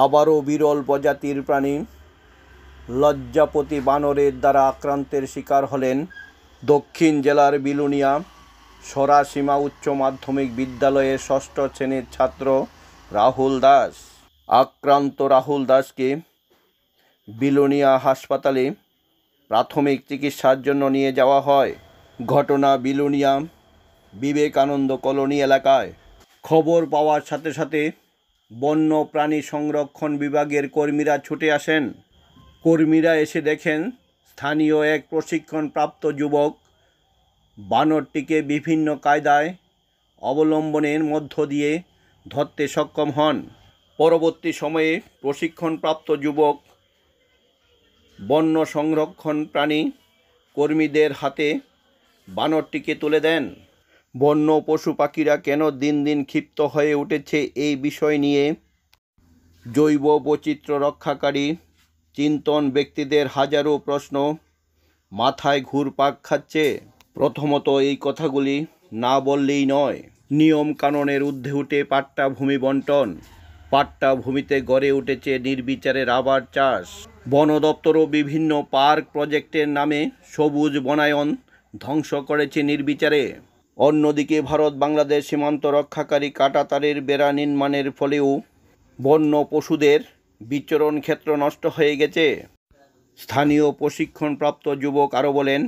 আবারও বিরল প্রজাতির প্রাণী লজ্জাপতি বানরের দ্বারা আক্রান্তের শিকার হলেন দক্ষিণ জেলার বিলোনিয়া সরাসীমা উচ্চ মাধ্যমিক বিদ্যালয়ের ষষ্ঠ শ্রেণীর ছাত্র রাহুল দাস। আক্রান্ত রাহুল দাসকে বিলোনিয়া হাসপাতালে প্রাথমিক চিকিৎসার জন্য নিয়ে যাওয়া হয়। ঘটনা বিলোনিয়া বিবেকানন্দ কলোনি এলাকায়। খবর পাওয়ার সাথে সাথে বন্য প্রাণী সংরক্ষণ বিভাগের কর্মীরা ছুটে আসেন। কর্মীরা এসে দেখেন স্থানীয় এক প্রশিক্ষণপ্রাপ্ত যুবক বানরটিকে বিভিন্ন কায়দায় অবলম্বনের মধ্য দিয়ে ধরতে সক্ষম হন। পরবর্তী সময়ে প্রশিক্ষণপ্রাপ্ত যুবক বন্য সংরক্ষণ প্রাণী কর্মীদের হাতে বানরটিকে তুলে দেন। বন্য পশু পাখিরা কেন দিন দিন ক্ষিপ্ত হয়ে উঠেছে এই বিষয় নিয়ে জৈব বৈচিত্র্য রক্ষাকারী চিন্তন ব্যক্তিদের হাজারো প্রশ্ন মাথায় ঘুরপাক খাচ্ছে। প্রথমত এই কথাগুলি না বললেই নয়। নিয়ম কানুনের ঊর্ধ্বে উঠে পাট্টা ভূমি বন্টন, পাট্টা ভূমিতে গড়ে উঠেছে নির্বিচারে রাবার চাষ। বন দপ্তরও বিভিন্ন পার্ক প্রজেক্টের নামে সবুজ বনায়ন ধ্বংস করেছে নির্বিচারে। অন্যদিকে ভারত বাংলাদেশ সীমান্ত রক্ষাকারী কাঁটাতারের বেড়া নির্মাণের ফলেও বন্য পশুদের বিচরণ ক্ষেত্র নষ্ট হয়ে গেছে। স্থানীয় প্রশিক্ষণপ্রাপ্ত যুবক আরও বলেন,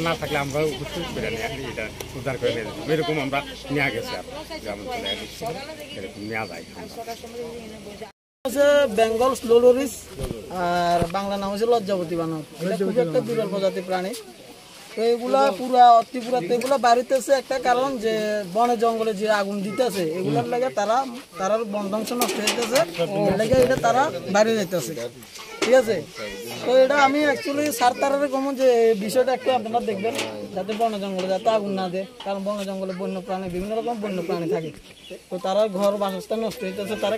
না থাকলে আমরা উদ্ধার করে নিয়ে যাবো, এরকম আমরা নিয়ে গেছি আর এরকম নেওয়া যায়। বেঙ্গল স্লোলরিস আর বাংলা নাম হচ্ছে লজ্জাপতি বানর। খুব একটা বিরল প্রজাতি প্রাণী। তো এগুলা এগুলা বাড়িতেছে একটা কারণ যে বনে জঙ্গলে যে আগুন দিতেছে এগুলার লাগে তারার বন ধ্বংস নষ্ট হইতেছে, লেগে এটা তারা বাইরে যাইতেছে। ঠিক আছে, তো এটা আমি অ্যাকচুয়ালি সারতারের কমন যে বিষয়টা একটু আপনারা দেখবেন যাতে বনে জঙ্গলে যাতে আগুন না দেয়, কারণ বনে জঙ্গলে বন্য প্রাণী বিভিন্ন রকম বন্য প্রাণী থাকে। তো তারা ঘর বাসস্থান নষ্ট হইতেছে, তারা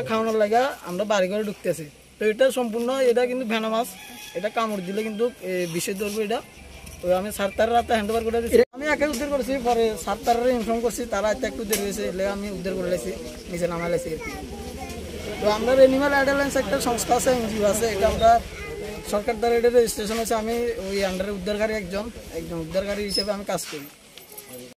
খাওয়ানোর লাগা আমরা বাড়ি ঘরে ঢুকতেছি। তো এটা সম্পূর্ণ এটা কিন্তু ভেনা মাছ, এটা কামড় দিলে কিন্তু বিষয় ধরবো এটা। তো আমি সারতারের রাতে হ্যান্ড ওভার করে দিচ্ছি। আমি একে উদ্ধার করেছি, পরে সারতারের ইনফর্ম করছি, তারা এত একটু উদ্ধার হয়েছে, এলে আমি উদ্ধার করে লেছি, নিচে নামাই লেছি। তো আমরা এনিম্যাল অ্যাডালেন্স একটা সংস্থা আছে, এনজিও আছে, এটা আমরা সরকার দ্বারা এটা রেজিস্ট্রেশন আছে। আমি ওই আন্ডারে উদ্ধারকারী একজন উদ্ধারকারী হিসেবে আমি কাজ করি।